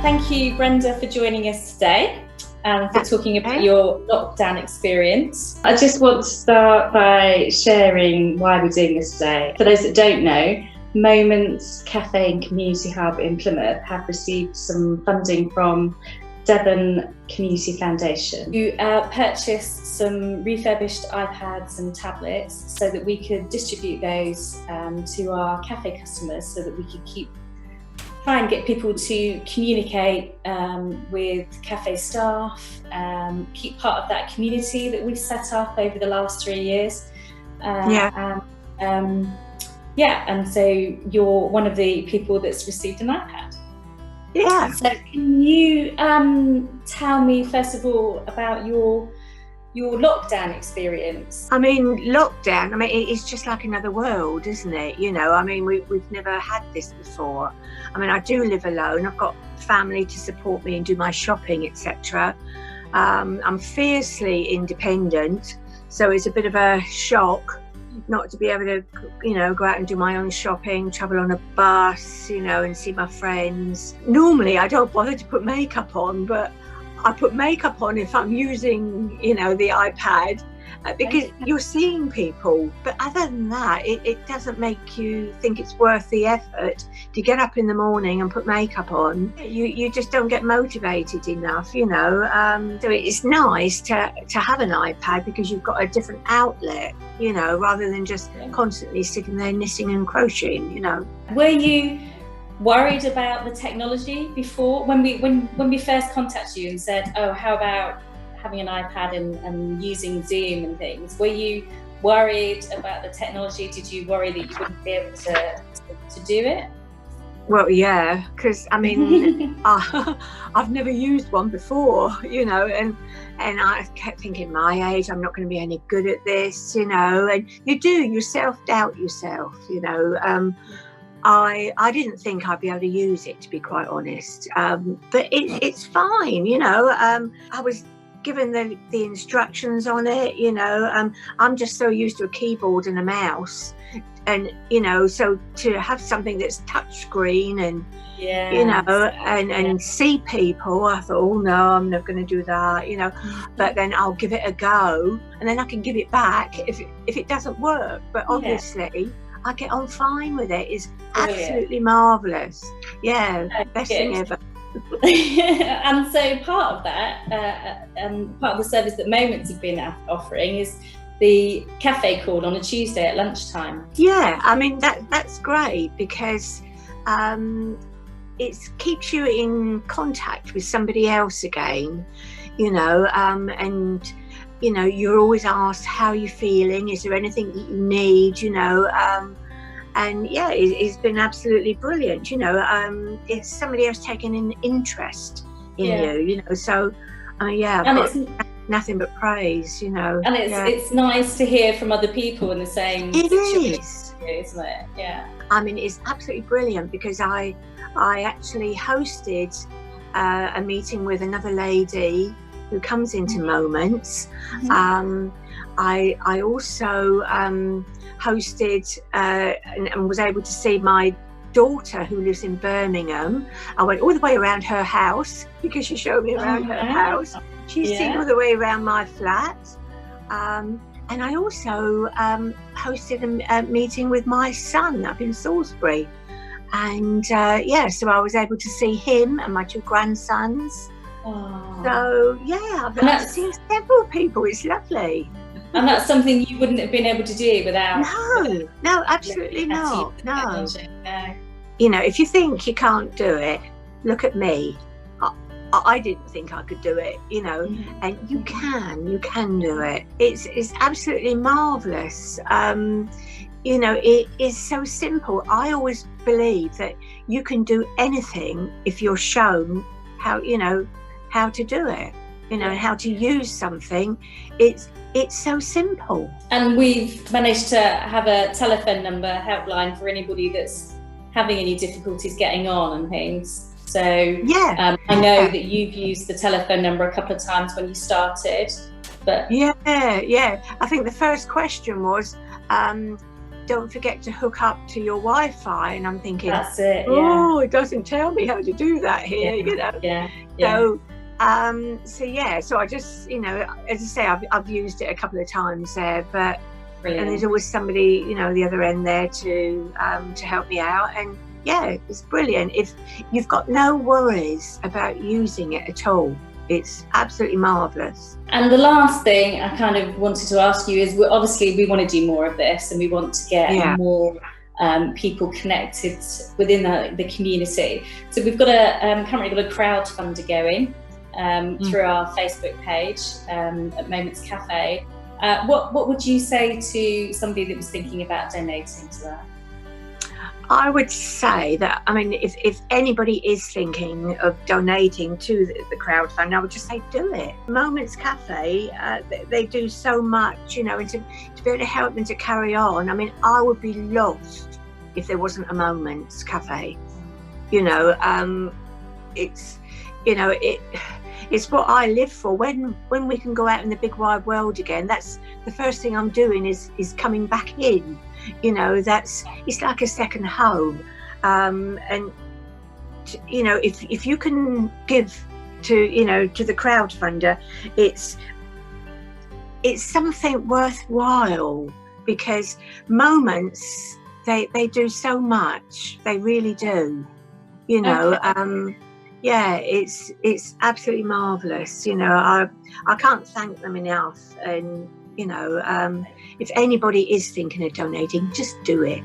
Thank you, Brenda, for joining us today and for talking about your lockdown experience. I just want to start by sharing why we're doing this today. For those that don't know, Moments Café and Community Hub in Plymouth have received some funding from Devon Community Foundation. You purchased some refurbished iPads and tablets so that we could distribute those to our cafe customers, so that we could try and get people to communicate with cafe staff, keep part of that community that we've set up over the last 3 years. And so you're one of the people that's received an iPad. Yeah. So can you tell me, first of all, about your lockdown experience? I mean, lockdown, it's just like another world, isn't it? You know, we've never had this before. I do live alone. I've got family to support me and do my shopping, etc. I'm fiercely independent, so it's a bit of a shock not to be able to, go out and do my own shopping, travel on a bus, and see my friends. Normally, I don't bother to put makeup on, but I put makeup on if I'm using, the iPad, because you're seeing people. But other than that, it doesn't make you think it's worth the effort to get up in the morning and put makeup on. You just don't get motivated enough, So it's nice to have an iPad because you've got a different outlet, rather than just constantly sitting there knitting and crocheting, Were you worried about the technology before, when we first contacted you and said, oh, how about having an iPad and using Zoom and things? Were you worried about the technology? Did you worry that you wouldn't be able to do it? Well, yeah, because I've never used one before, and I kept thinking, my age, I'm not going to be any good at this, and you self-doubt yourself, I didn't think I'd be able to use it, to be quite honest, but it's fine, I was given the instructions on it, I'm just so used to a keyboard and a mouse, and so to have something that's touchscreen and and see people, I thought, oh no, I'm not going to do that, but then I'll give it a go, and then I can give it back if it doesn't work. But obviously I get on fine with it. It's absolutely marvellous. Best thing ever. And so part of that, part of the service that Moments have been offering is the cafe call on a Tuesday at lunchtime. That's great, because it keeps you in contact with somebody else again, and you're always asked, how are you feeling? Is there anything that you need? It's been absolutely brilliant. It's somebody else taking an interest in you. So, and it's nothing but praise. And it's nice to hear from other people in the same situation, isn't it? Yeah. It's absolutely brilliant, because I actually hosted a meeting with another lady who comes into Moments. I also hosted and was able to see my daughter, who lives in Birmingham. I went all the way around her house, because she showed me around her house. She's seen all the way around my flat. And I also hosted a meeting with my son up in Salisbury. And so I was able to see him and my two grandsons. So I've seen several people. It's lovely. And that's something you wouldn't have been able to do without. No, absolutely not. No. If you think you can't do it, look at me. I didn't think I could do it, and you can do it. It's absolutely marvellous. It is so simple. I always believe that you can do anything if you're shown how to do it, and how to use something. It's so simple. And we've managed to have a telephone number, helpline, for anybody that's having any difficulties getting on and things. So I know that you've used the telephone number a couple of times when you started, but I think the first question was, don't forget to hook up to your Wi-Fi. And I'm thinking, that's it. Oh, it doesn't tell me how to do that here, you know. So I just, you know, as I say, I've used it a couple of times there, but Brilliant. and there's always somebody, you know, the other end there to help me out. And yeah, it's brilliant. If you've got no worries about using it at all, it's absolutely marvellous. And the last thing I kind of wanted to ask you is, obviously we want to do more of this, and we want to get more people connected within the community. So we've got currently got a crowdfunder going through our Facebook page at Moments Café. What would you say to somebody that was thinking about donating to that? I would say that, I mean, if anybody is thinking of donating to the crowdfund, I would just say do it. Moments Cafe, they do so much, you know, and to be able to help them to carry on. I mean, I would be lost if there wasn't a Moments Cafe. You know, it's, you know, it's what I live for. When we can go out in the big wide world again, that's the first thing I'm doing is coming back in. You know, it's like a second home. And you know, if you can give to, you know, to the crowdfunder, it's something worthwhile, because Moments, they do so much. They really do. You know, yeah, it's absolutely marvellous. You know, I can't thank them enough. And you know, if anybody is thinking of donating, just do it.